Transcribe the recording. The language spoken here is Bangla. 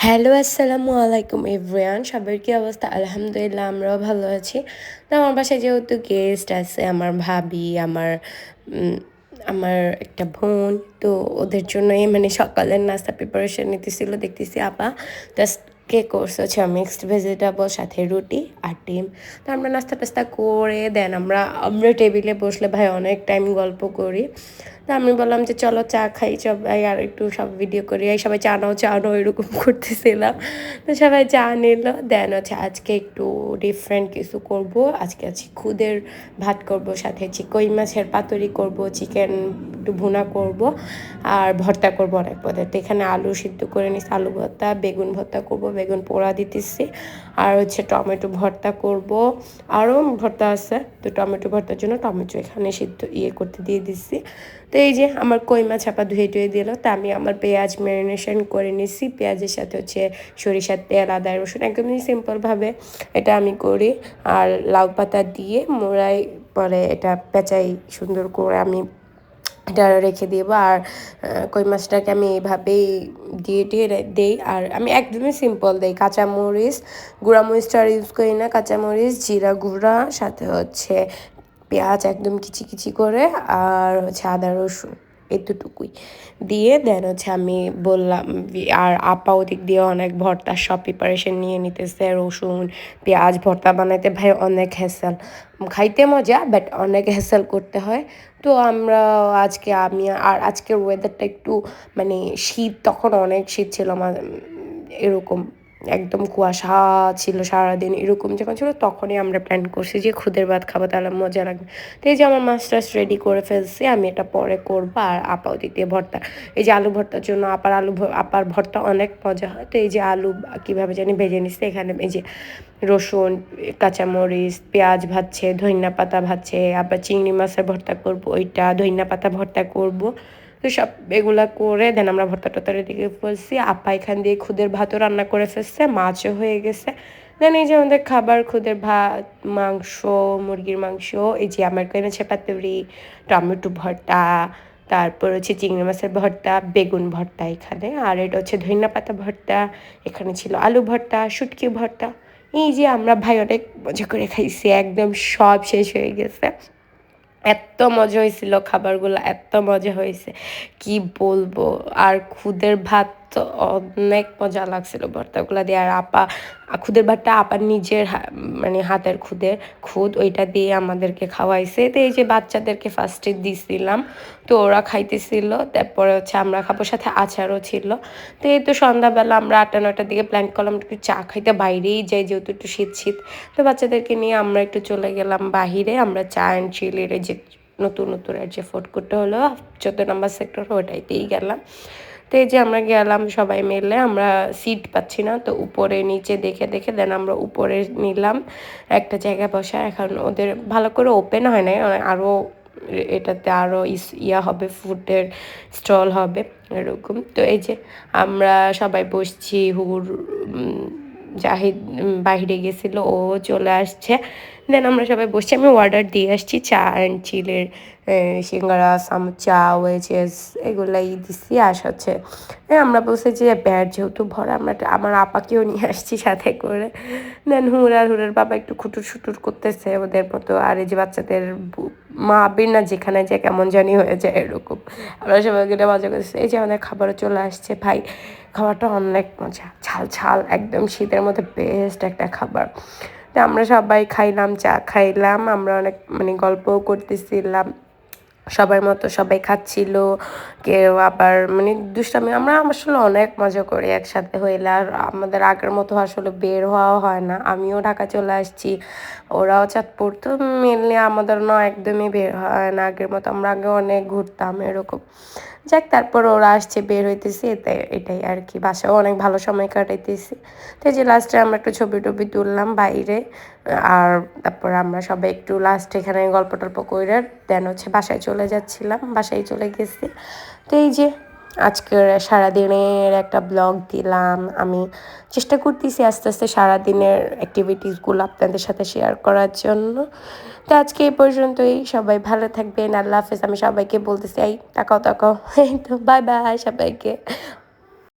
হ্যালো, আসসালামু আলাইকুম এভরিওয়ান। সবার কি অবস্থা? আলহামদুলিল্লাহ আমরাও ভালো আছি। তো আমার বাসায় যেহেতু গেস্ট আছে, আমার ভাবি, উম আমার একটা বোন, তো ওদের জন্যই মানে সকালের নাস্তা প্রিপারেশন নিতেছিল দেখতেছি আপা। জাস্ট কে করছে হচ্ছে মিক্সড ভেজিটেবল সাথে রুটি আর ডিম। তো আমরা নাস্তা-টাস্তা করে দেন আমরা টেবিলে বসলে ভাই অনেক টাইম গল্প করি। তো আমি বললাম যে চলো চা খাই সবাই আর একটু সব ভিডিও করি। এই সবাই চা নাও, চা নাও এরকম করতেছিলাম। তো সবাই চা নিল। দেন হচ্ছে আজকে একটু ডিফারেন্ট কিছু করব। আজকে খুদের ভাত করব, সাথে কই মাছের পাতুরি করব, চিকেন একটু ভুনা করব আর ভর্তা করব অনেক পদের। তো এখানে আলু সিদ্ধ করে নিচ্ছি, আলু ভর্তা, বেগুন ভর্তা করব, বেগুন পোড়া দিতেছি আর টমেটো ভর্তা করব। আরও ভর্তা আছে, তো টমেটো ভর্তার জন্য টমেটো এখানে সিদ্ধ করতে দিয়ে দিচ্ছি। তো এই যে আমার কই মাছ আপা ধুয়ে টুয়ে দিল। তা আমি আমার পেঁয়াজ ম্যারিনেশন করে নিচ্ছি, পেঁয়াজের সাথে সরিষার তেল, আদা, রসুন একদমই সিম্পলভাবে এটা আমি করি। আর লাউ পাতা দিয়ে মোড়াই পরে এটা পেঁচাই সুন্দর করে আমি এটা রেখে দিব। আর কই মাছটাকে আমি এইভাবেই দিয়ে দেই। আর আমি একদমই সিম্পল দেই, কাঁচামরিচ, গুঁড়ামরিচটা আর ইউজ করি না, কাঁচামরিচ, জিরা গুঁড়া, সাথে পেঁয়াজ একদম কিচি কিচি করে, আর আদা রসুন এতটুকুই দিয়ে দেন আমি বললাম। আর আপা ওদিক দিয়ে অনেক ভর্তার সব প্রিপারেশন নিয়ে নিতেছে, রসুন পেঁয়াজ ভর্তা বানাইতে ভাই অনেক হ্যাসেল, খাইতে মজা বাট অনেক হ্যাসেল করতে হয়। তো আমরা আজকের ওয়েদারটা একটু মানে শীত, তখন অনেক শীত ছিল আমার, এরকম একদম কুয়াশা ছিল সারাদিন, এরকম যখন ছিল তখনই আমরা প্ল্যান করছি যে খুদের ভাত খাবো, তাহলে মজা লাগবে। তো এই যে আমার মাছ টাছ রেডি করে ফেলছি, আমি এটা পরে করবো। আর আপা ওদিক দিয়ে ভর্তা, এই যে আলু ভর্তার জন্য আপার ভর্তা অনেক মজা হয়। তো এই যে আলু কীভাবে জানি ভেজে নিচ্ছে, এখানে এই যে রসুন, কাঁচামরিচ, পেঁয়াজ ভাজছে, ধনিয়া পাতা ভাজছে, আবার চিংড়ি মাছের ভর্তা করব, ওইটা ধনিয়া পাতা ভর্তা করব। তো সব এগুলা করে দেন আমরা ভর্তা টর্তা রেডি করে ফেলছি। আপা এখান দিয়ে খুদের ভাতও রান্না করে ফেলছে, মাছও হয়ে গেছে। দেন এই যে আমাদের খাবার, খুদের ভাত, মাংস, মুরগির মাংস, এই যে আমার এনেছে পাতুরি, টমেটো ভর্তা, তারপর চিংড়ি মাছের ভর্তা, বেগুন ভর্তা এখানে, আর এটা ধনিয়া পাতা ভর্তা, এখানে ছিল আলু ভর্তা, শুটকি ভর্তা। এই যে আমরা ভাই অনেক মজা করে খাইছি, একদম সব শেষ হয়ে গেছে। এত মজা হয়েছিল খাবারগুলো, এত মজা হয়েছে কি বলবো। আর খুদের ভাত তো অনেক মজা লাগছিল ভর্তাগুলো দিয়ে। আর খুদের ভাতটা আপার নিজের মানে হাতের খুদ ওইটা দিয়ে আমাদেরকে খাওয়াইছে। তো এই যে বাচ্চাদেরকে ফার্স্টে দিছিলাম, তো ওরা খাইতেছিল, তারপরে আমরা খাবো, সাথে আচারও ছিল। তো এই তো সন্ধ্যাবেলা আমরা 8টা-9টার দিকে প্ল্যান করলাম একটু চা খাইতে বাইরেই যাই, যেহেতু একটু শীত শীত। তো বাচ্চাদেরকে নিয়ে আমরা একটু চলে গেলাম বাহিরে, আমরা চা অ্যান্ড চিলের যে নতুন আর যে ফুড কোর্টটা হলো 14 নম্বর সেক্টর, ওটাইতেই গেলাম। তো এই যে আমরা গেলাম সবাই মিলে, আমরা সিট পাচ্ছি না, তো উপরে নিচে দেখে দেখে দেন আমরা উপরে নিলাম একটা জায়গায় বসা। এখন ওদের ভালো করে ওপেন হয় নাই, আরও এটাতে আরও হবে, ফুডের স্টল হবে এরকম। তো এই যে আমরা সবাই বসছি, জাহিদ বাহিরে গেছিল, ও চলে আসছে। দেন আমরা সবাই বসছি, আমি অর্ডার দিয়ে আসছি চা অ্যান্ড চিলের, সিঙ্গারা, সামোচা, ওয়েজেস এগুলাই দিচ্ছি। আর আমরা বলছি যে ব্যাট যেহেতু ভরা, আমার আপাকেও নিয়ে আসছি সাথে করে। দেন হুড়ার বাবা একটু খুটুর শুটুর করতেছে ওদের মতো। আর এই যে বাচ্চাদের মা আবির না যেখানে যায় কেমন জানি হয়ে যায় এরকম, আমরা সবাই গেলে মজা করতেছি। এই যে আমাদের খাবারও চলে আসছে ভাই, খাবারটা অনেক মজা, ঝাল ঝাল, একদম শীতের মধ্যে বেস্ট একটা খাবার। তো আমরা সবাই খাইলাম, চা খাইলাম, আমরা অনেক মানে গল্পও করতেছিলাম, সবার মতো সবাই খাচ্ছিল, কেউ আবার মানে দুষ্টামি। আমরা আসলে অনেক মজা করি একসাথে হইলে, আর আমাদের আগের মতো আসলে বের হওয়াও হয় না। আমিও ঢাকা চলে আসছি, ওরাও চাঁদপুর, তো মেনলি আমাদের না একদমই বের হয় না আগের মতো। আমরা আগে অনেক ঘুরতাম এরকম। যাক, তারপর ওরা আসছে, বের হইতেছি, এটাই আর কি। বাসাও অনেক ভালো সময় কাটাইতেছি। তো এই যে লাস্টে আমরা একটু ছবি টবি তুললাম বাইরে, আর তারপর আমরা সবাই একটু লাস্টে এখানে গল্প টল্প করে দেন বাসায় চলে যাচ্ছিলাম, বাসায় চলে গেছি। তো এই যে আজকের সারাদিনের একটা ব্লগ দিলাম। আমি চেষ্টা করতেছি আস্তে আস্তে সারাদিনের অ্যাক্টিভিটিসগুলো আপনাদের সাথে শেয়ার করার জন্য। তো আজকে এই পর্যন্তই, সবাই ভালো থাকবেন, আল্লাহ হাফেজ। আমি সবাইকে বলতেছি, এই তাকাও তাকাও, এই তো বাই বাই সবাইকে,